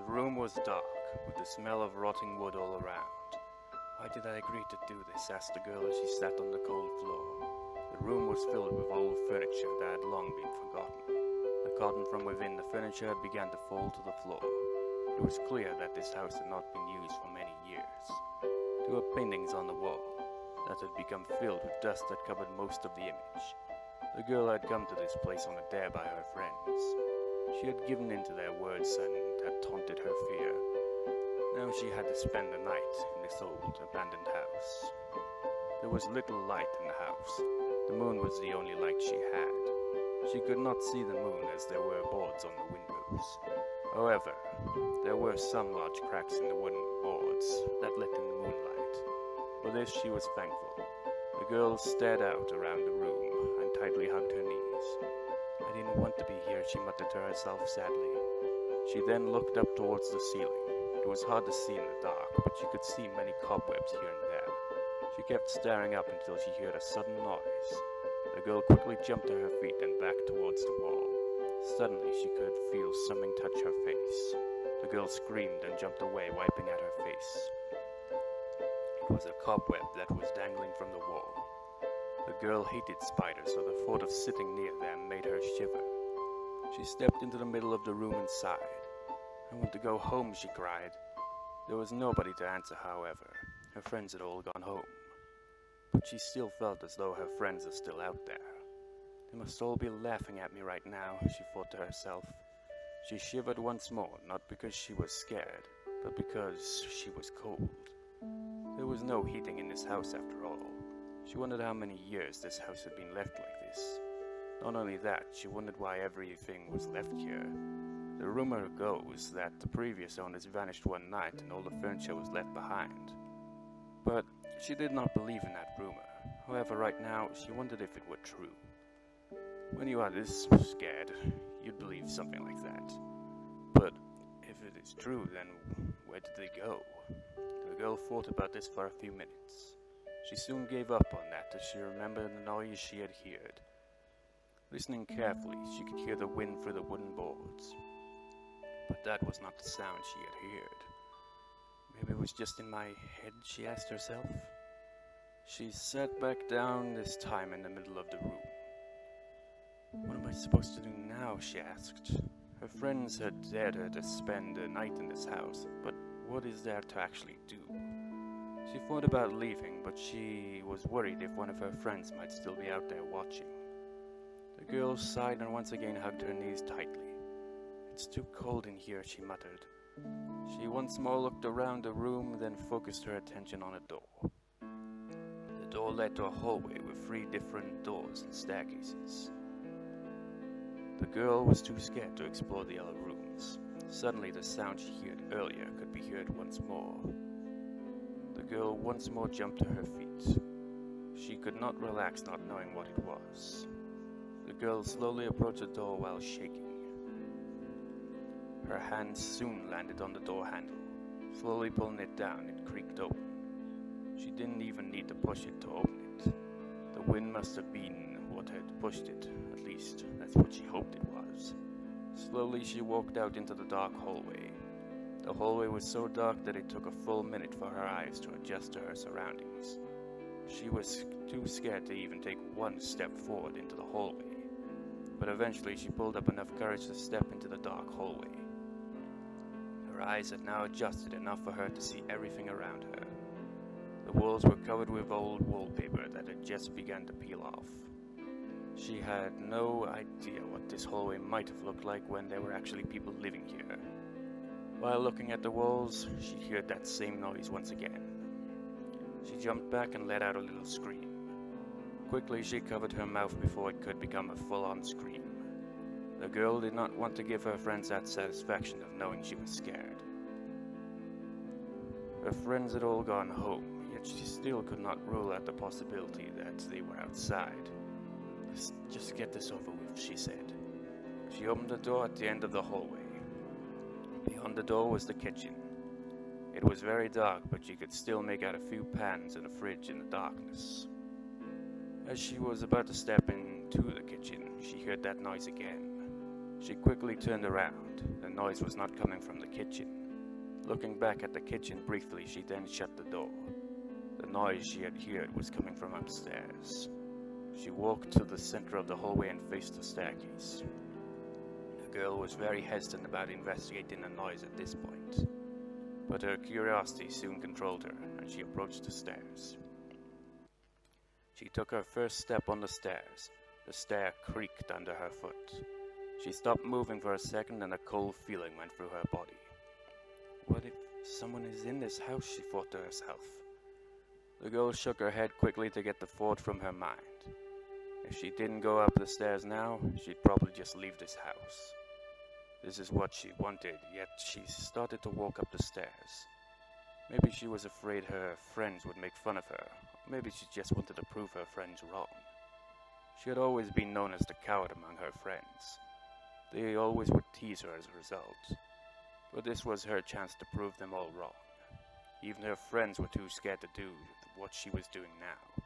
room was dark, with the smell of rotting wood all around. Why did I agree to do this? Asked the girl as she sat on the cold floor. The room was filled with old furniture that had long been forgotten. The cotton from within the furniture began to fall to the floor. It was clear that this house had not been used for many years. There were paintings on the wall that had become filled with dust that covered most of the image. The girl had come to this place on a dare by her friends. She had given in to their words and had taunted her fear. Now she had to spend the night in this old, abandoned house. There was little light in the house. The moon was the only light she had. She could not see the moon as there were boards on the windows. However, there were some large cracks in the wooden boards that let in the moonlight. For this she was thankful. The girl stared out around the room and tightly hugged her knees. "I didn't want to be here," she muttered to herself sadly. She then looked up towards the ceiling. It was hard to see in the dark, but she could see many cobwebs here and there. She kept staring up until she heard a sudden noise. The girl quickly jumped to her feet and back towards the wall. Suddenly she could feel something touch her face. The girl screamed and jumped away, wiping at her face. It was a cobweb that was dangling from the wall. The girl hated spiders, so the thought of sitting near them made her shiver. She stepped into the middle of the room and sighed. "I want to go home," she cried. There was nobody to answer, however. Her friends had all gone home. But she still felt as though her friends are still out there. "They must all be laughing at me right now," she thought to herself. She shivered once more, not because she was scared, but because she was cold. There was no heating in this house after all. She wondered how many years this house had been left like this. Not only that, she wondered why everything was left here. The rumor goes that the previous owners vanished one night and all the furniture was left behind. But she did not believe in that rumor. However, right now, she wondered if it were true. When you are this scared, you'd believe something like that. But if it is true, then where did they go? The girl thought about this for a few minutes. She soon gave up on that as she remembered the noise she had heard. Listening carefully, she could hear the wind through the wooden boards. But that was not the sound she had heard. Maybe it was just in my head, she asked herself. She sat back down, this time in the middle of the room. "What am I supposed to do now?" she asked. Her friends had dared her to spend a night in this house, but what is there to actually do? She thought about leaving, but she was worried if one of her friends might still be out there watching. The girl sighed and once again hugged her knees tightly. "It's too cold in here," she muttered. She once more looked around the room, then focused her attention on a door. The door led to a hallway with 3 different doors and staircases. The girl was too scared to explore the other rooms. Suddenly the sound she heard earlier could be heard once more. The girl once more jumped to her feet. She could not relax, not knowing what it was. The girl slowly approached the door while shaking. Her hands soon landed on the door handle. Slowly pulling it down, it creaked open. She didn't even need to push it to open it. The wind must have been what had pushed it. At least, that's what she hoped it was. Slowly, she walked out into the dark hallway. The hallway was so dark that it took a full minute for her eyes to adjust to her surroundings. She was too scared to even take one step forward into the hallway. But eventually, she pulled up enough courage to step into the dark hallway. Her eyes had now adjusted enough for her to see everything around her. The walls were covered with old wallpaper that had just begun to peel off. She had no idea what this hallway might have looked like when there were actually people living here. While looking at the walls, she heard that same noise once again. She jumped back and let out a little scream. Quickly, she covered her mouth before it could become a full-on scream. The girl did not want to give her friends that satisfaction of knowing she was scared. Her friends had all gone home, yet she still could not rule out the possibility that they were outside. "Let's just get this over with," she said. She opened the door at the end of the hallway. Beyond the door was the kitchen. It was very dark, but she could still make out a few pans and a fridge in the darkness. As she was about to step into the kitchen, she heard that noise again. She quickly turned around. The noise was not coming from the kitchen. Looking back at the kitchen briefly, she then shut the door. The noise she had heard was coming from upstairs. She walked to the center of the hallway and faced the staircase. The girl was very hesitant about investigating the noise at this point, but her curiosity soon controlled her, and she approached the stairs. She took her first step on the stairs. The stair creaked under her foot. She stopped moving for a second, and a cold feeling went through her body. What if someone is in this house, she thought to herself. The girl shook her head quickly to get the thought from her mind. If she didn't go up the stairs now, she'd probably just leave this house. This is what she wanted, yet she started to walk up the stairs. Maybe she was afraid her friends would make fun of her. Maybe she just wanted to prove her friends wrong. She had always been known as the coward among her friends. They always would tease her as a result. But this was her chance to prove them all wrong. Even her friends were too scared to do what she was doing now.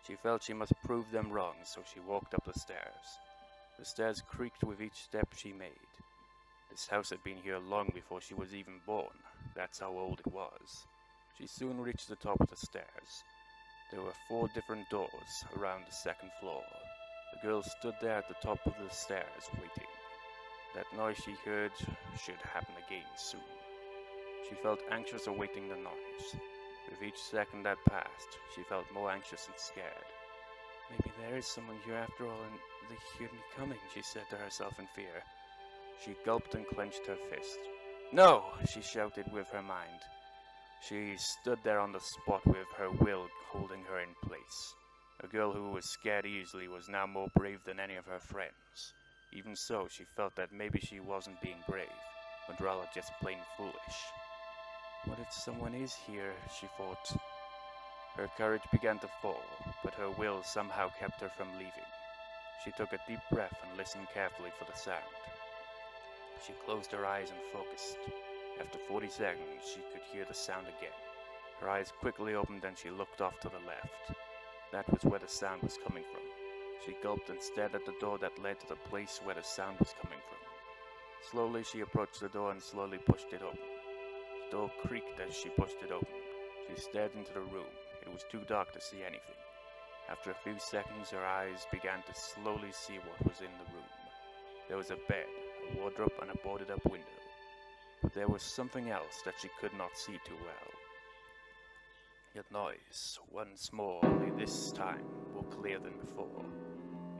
She felt she must prove them wrong, so she walked up the stairs. The stairs creaked with each step she made. This house had been here long before she was even born. That's how old it was. She soon reached the top of the stairs. There were 4 different doors around the second floor. The girl stood there at the top of the stairs, waiting. That noise she heard should happen again soon. She felt anxious awaiting the noise. With each second that passed, she felt more anxious and scared. Maybe there is someone here after all, and they hear me coming, she said to herself in fear. She gulped and clenched her fist. No, she shouted with her mind. She stood there on the spot with her will holding her in place. A girl who was scared easily was now more brave than any of her friends. Even so, she felt that maybe she wasn't being brave, but rather just plain foolish. What if someone is here, she thought. Her courage began to fall, but her will somehow kept her from leaving. She took a deep breath and listened carefully for the sound. She closed her eyes and focused. After 40 seconds, she could hear the sound again. Her eyes quickly opened and she looked off to the left. That was where the sound was coming from. She gulped and stared at the door that led to the place where the sound was coming from. Slowly she approached the door and slowly pushed it open. The door creaked as she pushed it open. She stared into the room. It was too dark to see anything. After a few seconds, her eyes began to slowly see what was in the room. There was a bed, a wardrobe, and a boarded-up window. But there was something else that she could not see too well. Yet noise, once more, only this time, more clear than before.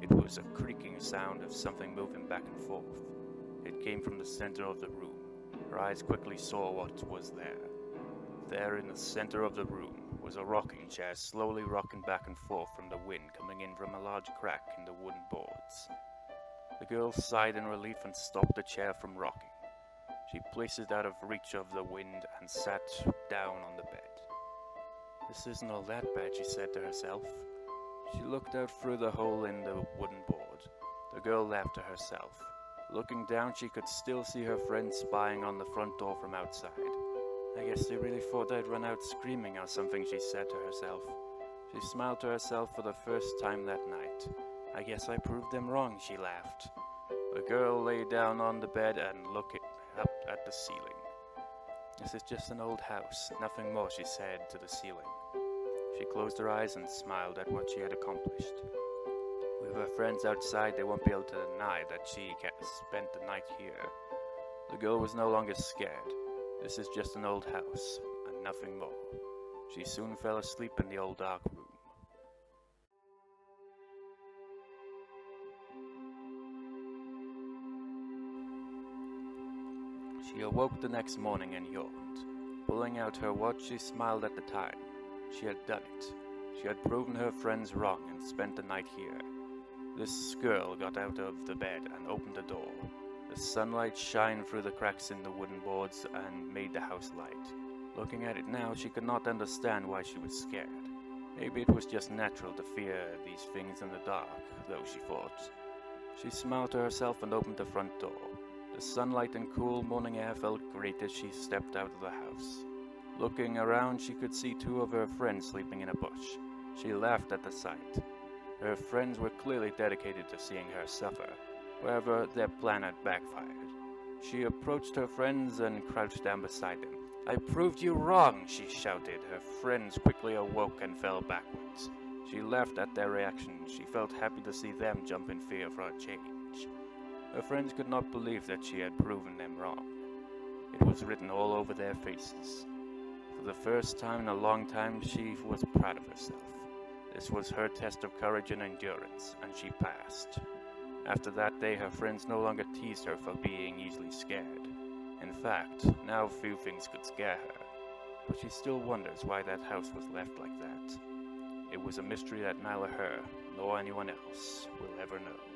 It was a creaking sound of something moving back and forth. It came from the center of the room. Her eyes quickly saw what was there. There in the center of the room was a rocking chair slowly rocking back and forth from the wind coming in from a large crack in the wooden boards. The girl sighed in relief and stopped the chair from rocking. She placed it out of reach of the wind and sat down on the bed. This isn't all that bad, she said to herself. She looked out through the hole in the wooden board. The girl laughed to herself. Looking down, she could still see her friend spying on the front door from outside. I guess they really thought I'd run out screaming or something, she said to herself. She smiled to herself for the first time that night. I guess I proved them wrong, she laughed. The girl lay down on the bed and looked up at the ceiling. This is just an old house, nothing more, she said to the ceiling. She closed her eyes and smiled at what she had accomplished. With her friends outside, they won't be able to deny that she spent the night here. The girl was no longer scared. This is just an old house, and nothing more. She soon fell asleep in the old dark room. She awoke the next morning and yawned. Pulling out her watch, she smiled at the time. She had done it. She had proven her friends wrong and spent the night here. This girl got out of the bed and opened the door. The sunlight shined through the cracks in the wooden boards and made the house light. Looking at it now, she could not understand why she was scared. Maybe it was just natural to fear these things in the dark, though, she thought. She smiled to herself and opened the front door. The sunlight and cool morning air felt great as she stepped out of the house. Looking around, she could see 2 of her friends sleeping in a bush. She laughed at the sight. Her friends were clearly dedicated to seeing her suffer. However, their plan had backfired. She approached her friends and crouched down beside them. "I proved you wrong," she shouted. Her friends quickly awoke and fell backwards. She laughed at their reaction. She felt happy to see them jump in fear for a change. Her friends could not believe that she had proven them wrong. It was written all over their faces. For the first time in a long time, she was proud of herself. This was her test of courage and endurance, and she passed. After that day, her friends no longer teased her for being easily scared. In fact, now few things could scare her, but she still wonders why that house was left like that. It was a mystery that neither her nor anyone else will ever know.